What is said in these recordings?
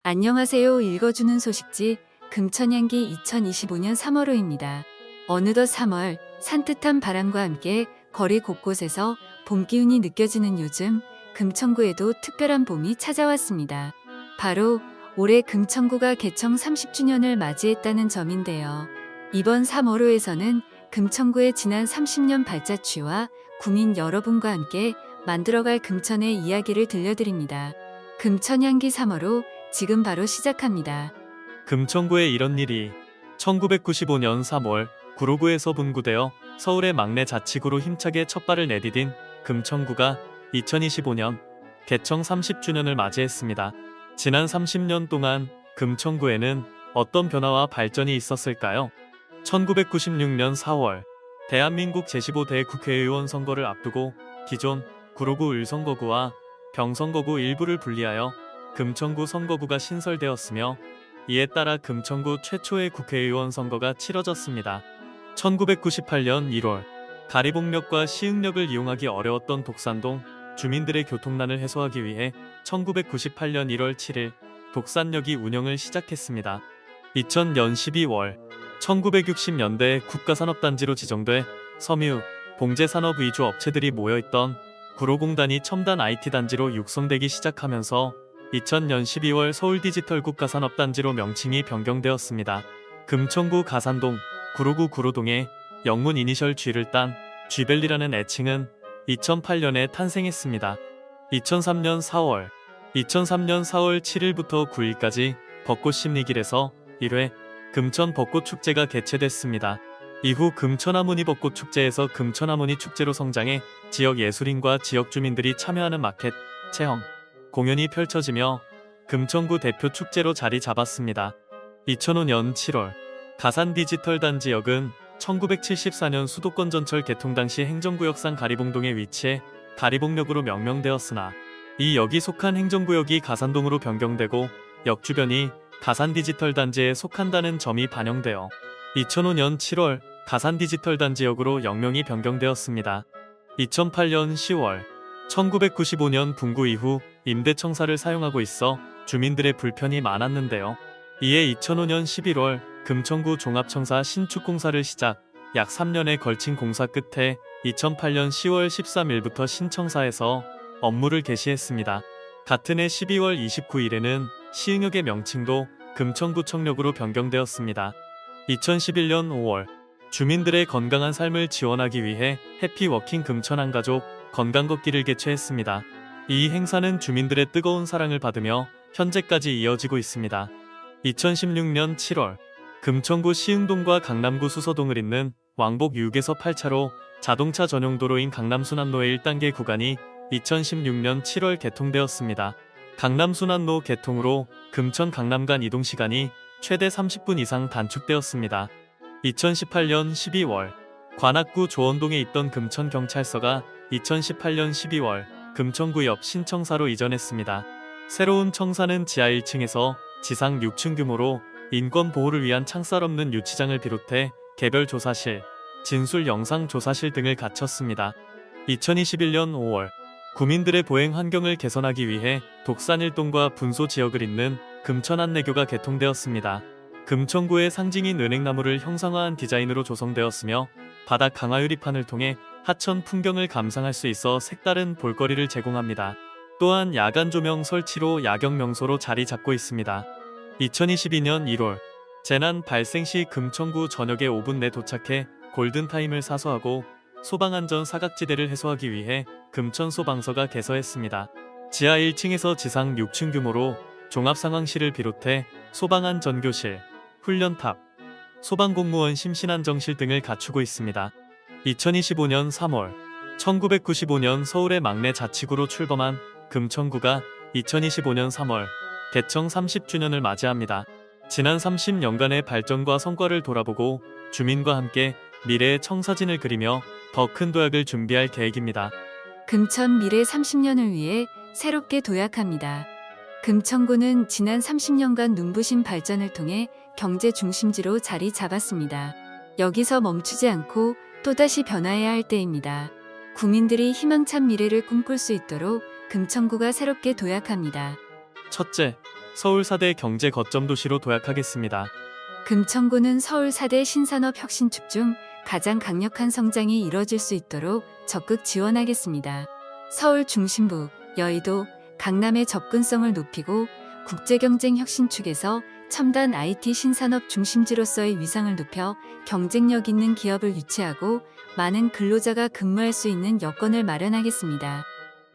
안녕하세요. 읽어주는 소식지 금천향기 2025년 3월호입니다. 어느덧 3월, 산뜻한 바람과 함께 거리 곳곳에서 봄 기운이 느껴지는 요즘 금천구에도 특별한 봄이 찾아왔습니다. 바로 올해 금천구가 개청 30주년을 맞이했다는 점인데요. 이번 3월호에서는 금천구의 지난 30년 발자취와 구민 여러분과 함께 만들어갈 금천의 이야기를 들려드립니다. 금천향기 3월호 지금 바로 시작합니다. 금천구에 이런 일이 1995년 3월 구로구에서 분구되어 서울의 막내 자치구로 힘차게 첫발을 내디딘 금천구가 2025년 개청 30주년을 맞이했습니다. 지난 30년 동안 금천구에는 어떤 변화와 발전이 있었을까요? 1996년 4월 대한민국 제15대 국회의원 선거를 앞두고 기존 구로구 을선거구와 병선거구 일부를 분리하여 금천구 선거구가 신설되었으며 이에 따라 금천구 최초의 국회의원 선거가 치러졌습니다. 1998년 1월 가리봉역과 시흥역을 이용하기 어려웠던 독산동 주민들의 교통난을 해소하기 위해 1998년 1월 7일 독산역이 운영을 시작했습니다. 2000년 12월 1960년대 국가산업단지로 지정돼 섬유, 봉제산업 위주 업체들이 모여있던 구로공단이 첨단 IT단지로 육성되기 시작하면서 2000년 12월 서울디지털 국가산업단지로 명칭이 변경되었습니다. 금천구 가산동, 구로구 구로동에 영문 이니셜 G를 딴 G밸리라는 애칭은 2008년에 탄생했습니다. 2003년 4월 7일부터 9일까지 벚꽃심리길에서 1회 금천 벚꽃축제가 개최됐습니다. 이후 금천하모니 벚꽃축제에서 금천하모니 축제로 성장해 지역 예술인과 지역 주민들이 참여하는 마켓, 체험, 공연이 펼쳐지며 금천구 대표 축제로 자리 잡았습니다. 2005년 7월 가산 디지털 단지역은 1974년 수도권 전철 개통 당시 행정구역상 가리봉동에 위치해 가리봉역으로 명명되었으나 이 역이 속한 행정구역이 가산동으로 변경되고 역 주변이 가산 디지털 단지에 속한다는 점이 반영되어 2005년 7월 가산 디지털 단지역으로 역명이 변경되었습니다. 2008년 10월 1995년 분구 이후 임대청사를 사용하고 있어 주민들의 불편이 많았는데요. 이에 2005년 11월 금천구 종합청사 신축공사를 시작 약 3년에 걸친 공사 끝에 2008년 10월 13일부터 신청사에서 업무를 개시했습니다. 같은 해 12월 29일에는 시흥역의 명칭도 금천구청역으로 변경되었습니다. 2011년 5월 주민들의 건강한 삶을 지원하기 위해 해피워킹 금천한가족 건강걷기를 개최했습니다. 이 행사는 주민들의 뜨거운 사랑을 받으며 현재까지 이어지고 있습니다. 2016년 7월 금천구 시흥동과 강남구 수서동을 잇는 왕복 6에서 8차로 자동차 전용 도로인 강남순환로의 1단계 구간이 2016년 7월 개통되었습니다. 강남순환로 개통으로 금천 강남 간 이동시간이 최대 30분 이상 단축되었습니다. 2018년 12월 관악구 조원동에 있던 금천경찰서가 2018년 12월 금천구 옆 신청사로 이전했습니다. 새로운 청사는 지하 1층에서 지상 6층 규모로 인권 보호를 위한 창살 없는 유치장을 비롯해 개별 조사실, 진술 영상 조사실 등을 갖췄습니다. 2021년 5월 구민들의 보행 환경을 개선하기 위해 독산 일동과 분소 지역을 잇는 금천안내교가 개통되었습니다. 금천구의 상징인 은행나무를 형상화한 디자인으로 조성되었으며 바닥 강화 유리판을 통해 하천 풍경을 감상할 수 있어 색다른 볼거리를 제공합니다. 또한 야간 조명 설치로 야경 명소로 자리 잡고 있습니다. 2022년 1월 재난 발생 시 금천구 전역에 5분 내 도착해 골든타임을 사수하고 소방안전 사각지대를 해소하기 위해 금천소방서가 개서했습니다. 지하 1층에서 지상 6층 규모로 종합상황실을 비롯해 소방안전교실, 훈련탑, 소방공무원 심신안정실 등을 갖추고 있습니다. 2025년 3월 1995년 서울의 막내 자치구로 출범한 금천구가 2025년 3월 개청 30주년을 맞이합니다. 지난 30년간의 발전과 성과를 돌아보고 주민과 함께 미래의 청사진을 그리며 더 큰 도약을 준비할 계획입니다. 금천 미래 30년을 위해 새롭게 도약합니다. 금천구는 지난 30년간 눈부신 발전을 통해 경제 중심지로 자리 잡았습니다. 여기서 멈추지 않고 또다시 변화해야 할 때입니다. 구민들이 희망찬 미래를 꿈꿀 수 있도록 금천구가 새롭게 도약합니다. 첫째, 서울 4대 경제 거점 도시로 도약하겠습니다. 금천구는 서울 4대 신산업 혁신축 중 가장 강력한 성장이 이뤄질 수 있도록 적극 지원하겠습니다. 서울 중심부, 여의도, 강남의 접근성을 높이고 국제경쟁 혁신축에서 첨단 IT 신산업 중심지로서의 위상을 높여 경쟁력 있는 기업을 유치하고 많은 근로자가 근무할 수 있는 여건을 마련하겠습니다.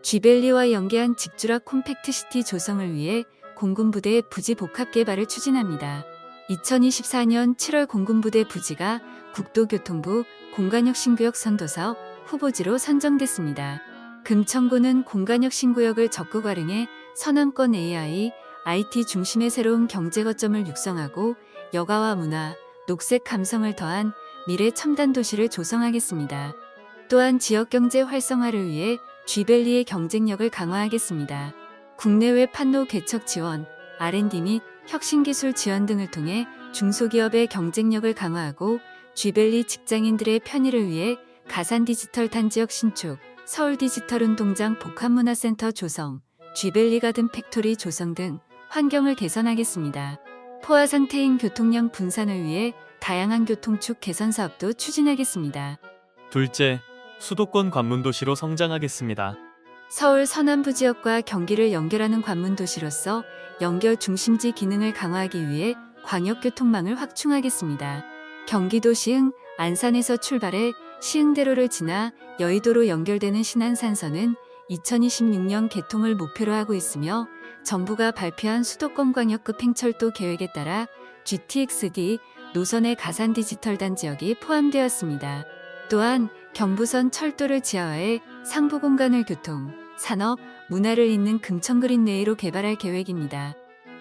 쥐밸리와 연계한 직주락 콤팩트시티 조성을 위해 공군부대 부지 복합 개발을 추진합니다. 2024년 7월 공군부대 부지가 국토교통부 공간혁신구역 선도서 후보지로 선정됐습니다. 금천구는 공간혁신구역을 적극 활용해 서남권 AI, IT 중심의 새로운 경제 거점을 육성하고 여가와 문화, 녹색 감성을 더한 미래 첨단 도시를 조성하겠습니다. 또한 지역경제 활성화를 위해 쥐밸리의 경쟁력을 강화하겠습니다. 국내외 판로 개척 지원, R&D 및 혁신기술 지원 등을 통해 중소기업의 경쟁력을 강화하고 쥐밸리 직장인들의 편의를 위해 가산 디지털 단지역 신축, 서울 디지털 운동장 복합문화센터 조성, 쥐밸리 가든 팩토리 조성 등 환경을 개선하겠습니다. 포화 상태인 교통량 분산을 위해 다양한 교통축 개선 사업도 추진하겠습니다. 둘째, 수도권 관문도시로 성장하겠습니다. 서울 서남부 지역과 경기를 연결하는 관문도시로서 연결 중심지 기능을 강화하기 위해 광역교통망을 확충하겠습니다. 경기도 시흥, 안산에서 출발해 시흥대로를 지나 여의도로 연결되는 신안산선은 2026년 개통을 목표로 하고 있으며 정부가 발표한 수도권 광역급 행철도 계획에 따라 GTX-D 노선의 가산 디지털 단지역이 포함되었습니다. 또한 경부선 철도를 지하화해 상부 공간을 교통, 산업, 문화를 잇는 금천그린 내의로 개발할 계획입니다.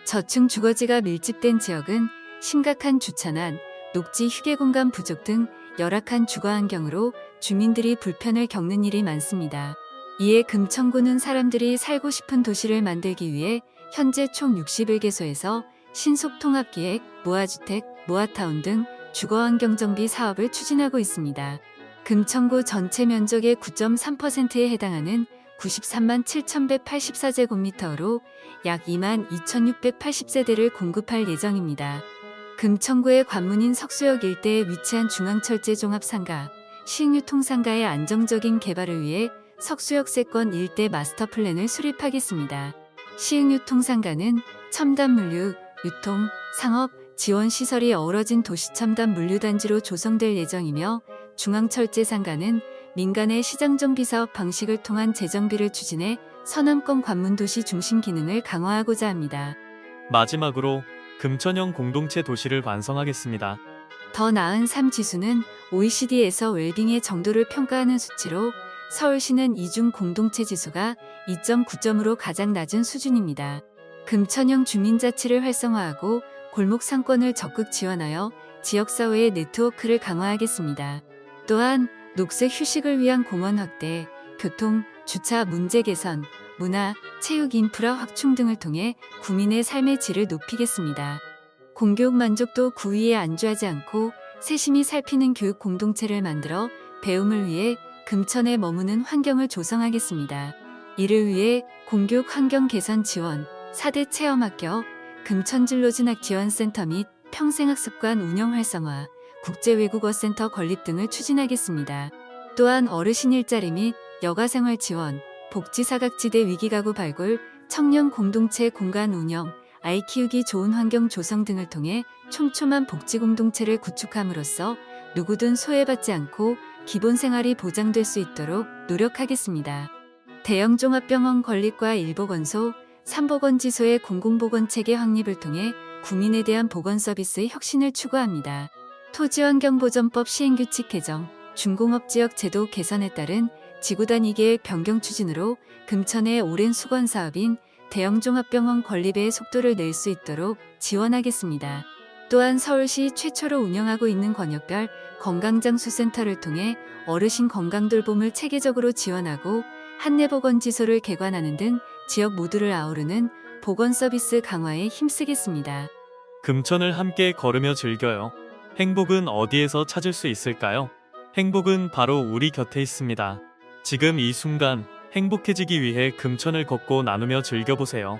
저층 주거지가 밀집된 지역은 심각한 주차난, 녹지 휴게 공간 부족 등 열악한 주거 환경으로 주민들이 불편을 겪는 일이 많습니다. 이에 금천구는 사람들이 살고 싶은 도시를 만들기 위해 현재 총 61개소에서 신속통합기획, 모아주택, 모아타운 등 주거환경 정비 사업을 추진하고 있습니다. 금천구 전체 면적의 9.3%에 해당하는 93만 7,184제곱미터로 약 2만 2,680세대를 공급할 예정입니다. 금천구의 관문인 석수역 일대에 위치한 중앙철제 종합상가, 시흥유통상가의 안정적인 개발을 위해 석수역세권 일대 마스터 플랜을 수립하겠습니다. 시흥유통상가는 첨단 물류, 유통, 상업, 지원 시설이 어우러진 도시첨단 물류단지로 조성될 예정이며 중앙철제상가는 민간의 시장정비 사업 방식을 통한 재정비를 추진해 서남권 관문도시 중심 기능을 강화하고자 합니다. 마지막으로 금천형 공동체 도시를 완성하겠습니다. 더 나은 삶 지수는 OECD에서 웰빙의 정도를 평가하는 수치로 서울시는 이중 공동체 지수가 2.9점으로 가장 낮은 수준입니다. 금천형 주민자치를 활성화하고 골목 상권을 적극 지원하여 지역사회의 네트워크를 강화하겠습니다. 또한 녹색 휴식을 위한 공원 확대, 교통, 주차 문제 개선, 문화, 체육 인프라 확충 등을 통해 구민의 삶의 질을 높이겠습니다. 공교육 만족도 9위에 안주하지 않고 세심히 살피는 교육 공동체를 만들어 배움을 위해 금천에 머무는 환경을 조성하겠습니다. 이를 위해 공교육 환경 개선 지원, 4대 체험학교, 금천진로진학지원센터 및 평생학습관 운영 활성화, 국제외국어센터 건립 등을 추진하겠습니다. 또한 어르신 일자리 및 여가생활 지원, 복지사각지대 위기가구 발굴, 청년 공동체 공간 운영, 아이 키우기 좋은 환경 조성 등을 통해 촘촘한 복지공동체를 구축함으로써 누구든 소외받지 않고 기본 생활이 보장될 수 있도록 노력하겠습니다. 대형 종합병원 건립과 일보건소, 3보건지소의 공공보건체계 확립을 통해 구민에 대한 보건 서비스의 혁신을 추구합니다. 토지환경보전법 시행규칙 개정, 중공업지역 제도 개선에 따른 지구단 2계획 변경 추진으로 금천의 오랜 수건 사업인 대형 종합병원 건립에 속도를 낼 수 있도록 지원하겠습니다. 또한 서울시 최초로 운영하고 있는 권역별 건강장수센터를 통해 어르신 건강돌봄을 체계적으로 지원하고 한내보건지소를 개관하는 등 지역 모두를 아우르는 보건 서비스 강화에 힘쓰겠습니다. 금천을 함께 걸으며 즐겨요. 행복은 어디에서 찾을 수 있을까요? 행복은 바로 우리 곁에 있습니다. 지금 이 순간 행복해지기 위해 금천을 걷고 나누며 즐겨보세요.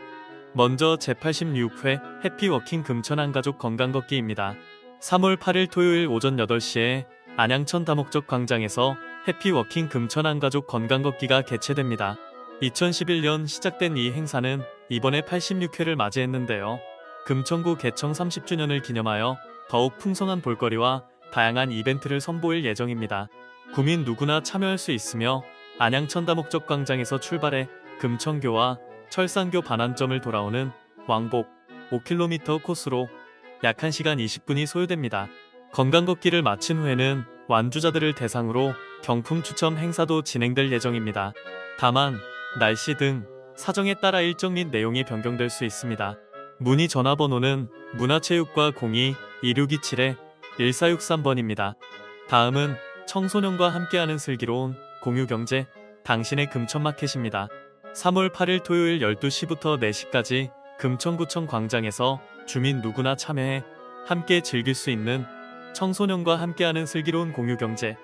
먼저 제86회 해피워킹 금천안 가족 건강걷기입니다. 3월 8일 토요일 오전 8시에 안양천 다목적 광장에서 해피워킹 금천안 가족 건강걷기가 개최됩니다. 2011년 시작된 이 행사는 이번에 86회를 맞이했는데요. 금천구 개청 30주년을 기념하여 더욱 풍성한 볼거리와 다양한 이벤트를 선보일 예정입니다. 구민 누구나 참여할 수 있으며 안양천 다목적 광장에서 출발해 금천교와 철산교 반환점을 돌아오는 왕복 5km 코스로 약 1시간 20분이 소요됩니다. 건강걷기를 마친 후에는 완주자들을 대상으로 경품 추첨 행사도 진행될 예정입니다. 다만 날씨 등 사정에 따라 일정 및 내용이 변경될 수 있습니다. 문의 전화번호는 문화체육과 02-2627-1463번입니다. 다음은 청소년과 함께하는 슬기로운 공유경제 당신의 금천마켓입니다. 3월 8일 토요일 12시부터 4시까지 금천구청 광장에서 주민 누구나 참여해 함께 즐길 수 있는 청소년과 함께하는 슬기로운 공유경제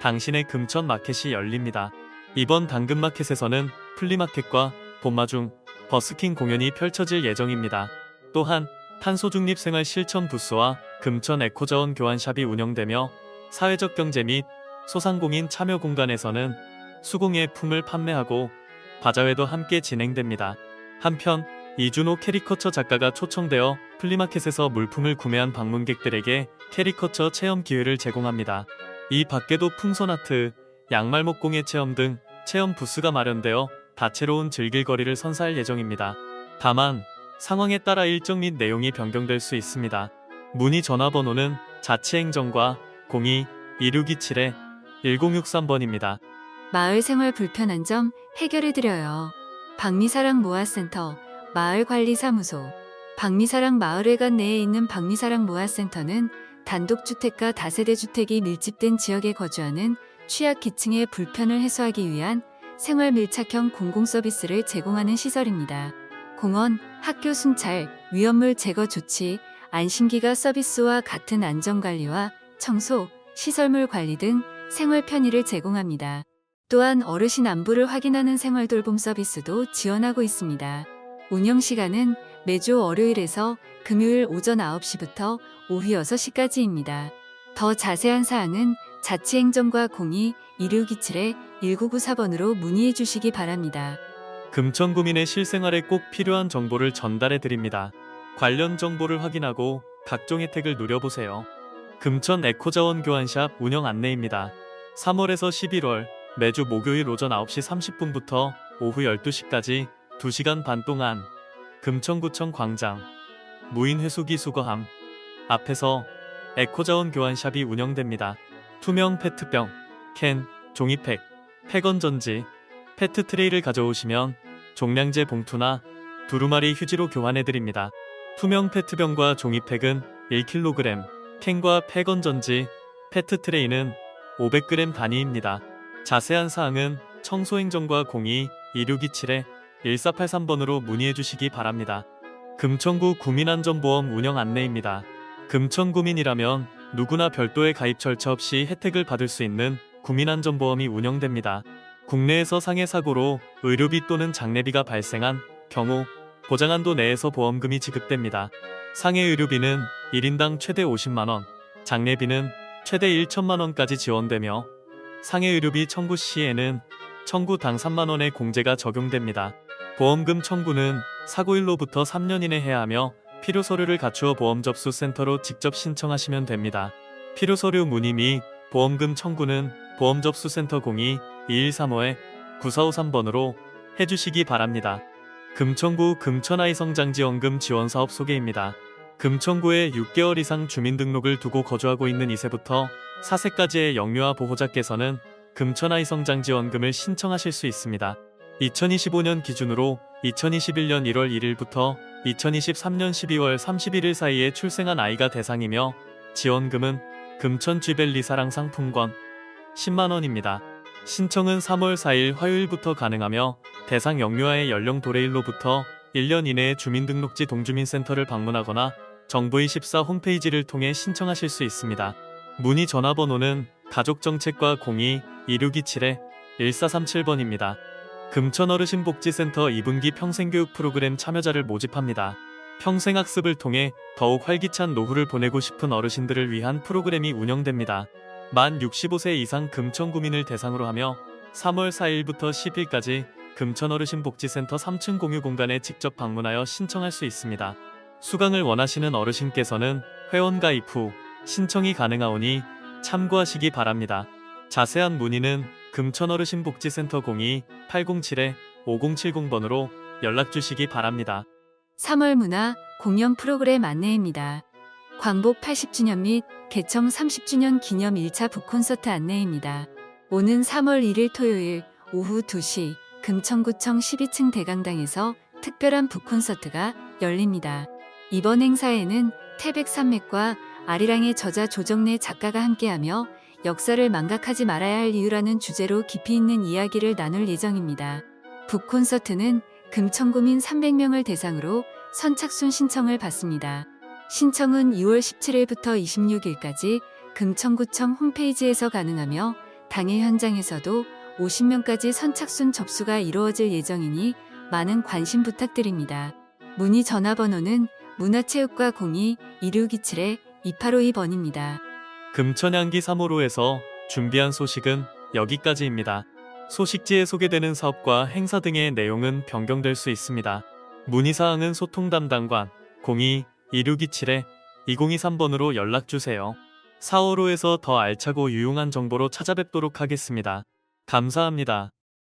당신의 금천마켓이 열립니다. 이번 당근마켓에서는 플리마켓과 봄마중, 버스킹 공연이 펼쳐질 예정입니다. 또한 탄소중립 생활 실천 부스와 금천 에코자원 교환샵이 운영되며 사회적 경제 및 소상공인 참여 공간에서는 수공예품을 판매하고 바자회도 함께 진행됩니다. 한편 이준호 캐리커처 작가가 초청되어 플리마켓에서 물품을 구매한 방문객들에게 캐리커처 체험 기회를 제공합니다. 이 밖에도 풍선아트, 양말 목공예 체험 등 체험 부스가 마련되어 다채로운 즐길거리를 선사할 예정입니다. 다만 상황에 따라 일정 및 내용이 변경될 수 있습니다. 문의 전화번호는 자치행정과 02-2627-1063번입니다. 마을 생활 불편한 점 해결해드려요. 박미사랑 모아센터, 마을관리사무소. 박미사랑 마을회관 내에 있는 박미사랑 모아센터는 단독주택과 다세대 주택이 밀집된 지역에 거주하는 취약계층의 불편을 해소하기 위한 생활 밀착형 공공서비스를 제공하는 시설입니다. 공원, 학교 순찰, 위험물 제거 조치, 안심기가 서비스와 같은 안전관리와 청소, 시설물 관리 등 생활 편의를 제공합니다. 또한 어르신 안부를 확인하는 생활돌봄 서비스도 지원하고 있습니다. 운영시간은 매주 월요일에서 금요일 오전 9시부터 오후 6시까지입니다. 더 자세한 사항은 자치행정과 02-2627-1994번으로 문의해 주시기 바랍니다. 금천구민의 실생활에 꼭 필요한 정보를 전달해 드립니다. 관련 정보를 확인하고 각종 혜택을 누려보세요. 금천 에코자원 교환샵 운영 안내입니다. 3월에서 11월 매주 목요일 오전 9시 30분부터 오후 12시까지 2시간 반 동안 금천구청 광장 무인회수기 수거함 앞에서 에코자원 교환샵이 운영됩니다. 투명 페트병, 캔, 종이팩, 폐건전지, 페트 트레이를 가져오시면 종량제 봉투나 두루마리 휴지로 교환해드립니다. 투명 페트병과 종이팩은 1kg, 캔과 폐건전지, 페트 트레이는 500g 단위입니다. 자세한 사항은 청소행정과 02-2627-1483번으로 문의해 주시기 바랍니다. 금천구 구민안전보험 운영 안내입니다. 금천구민이라면 누구나 별도의 가입 절차 없이 혜택을 받을 수 있는 구민안전보험이 운영됩니다. 국내에서 상해 사고로 의료비 또는 장례비가 발생한 경우 보장한도 내에서 보험금이 지급됩니다. 상해 의료비는 1인당 최대 50만원, 장례비는 최대 1천만원까지 지원되며 상해 의료비 청구 시에는 청구당 3만원의 공제가 적용됩니다. 보험금 청구는 사고일로부터 3년 이내 해야 하며 필요 서류를 갖추어 보험접수센터로 직접 신청하시면 됩니다. 필요 서류 문의 및 보험금 청구는 보험접수센터 02-2135-9453번으로 해주시기 바랍니다. 금천구 금천아이성장지원금 지원사업 소개입니다. 금천구에 6개월 이상 주민등록을 두고 거주하고 있는 2세부터 4세까지의 영유아 보호자께서는 금천아이성장지원금을 신청하실 수 있습니다. 2025년 기준으로 2021년 1월 1일부터 2023년 12월 31일 사이에 출생한 아이가 대상이며 지원금은 금천쥐벨리 사랑 상품권 10만원입니다. 신청은 3월 4일 화요일부터 가능하며 대상 영유아의 연령 도래일로부터 1년 이내에 주민등록지 동주민센터를 방문하거나 정부24 홈페이지를 통해 신청하실 수 있습니다. 문의 전화번호는 가족정책과 02-2627-1437번입니다. 금천어르신복지센터 2분기 평생교육 프로그램 참여자를 모집합니다. 평생학습을 통해 더욱 활기찬 노후를 보내고 싶은 어르신들을 위한 프로그램이 운영됩니다. 만 65세 이상 금천구민을 대상으로 하며 3월 4일부터 10일까지 금천어르신복지센터 3층 공유 공간에 직접 방문하여 신청할 수 있습니다. 수강을 원하시는 어르신께서는 회원 가입 후 신청이 가능하오니 참고하시기 바랍니다. 자세한 문의는 금천어르신복지센터 02-807-5070번으로 연락주시기 바랍니다. 3월 문화 공연 프로그램 안내입니다. 광복 80주년 및 개청 30주년 기념 1차 북콘서트 안내입니다. 오는 3월 1일 토요일 오후 2시 금천구청 12층 대강당에서 특별한 북콘서트가 열립니다. 이번 행사에는 태백산맥과 아리랑의 저자 조정래 작가가 함께하며 역사를 망각하지 말아야 할 이유라는 주제로 깊이 있는 이야기를 나눌 예정입니다. 북콘서트는 금천구민 300명을 대상으로 선착순 신청을 받습니다. 신청은 2월 17일부터 26일까지 금천구청 홈페이지에서 가능하며 당일 현장에서도 50명까지 선착순 접수가 이루어질 예정이니 많은 관심 부탁드립니다. 문의 전화번호는 문화체육과 02-2627-2852번입니다. 금천향기 3호로에서 준비한 소식은 여기까지입니다. 소식지에 소개되는 사업과 행사 등의 내용은 변경될 수 있습니다. 문의사항은 소통 담당관 02-2627-2023번으로 연락주세요. 4호로에서 더 알차고 유용한 정보로 찾아뵙도록 하겠습니다. 감사합니다.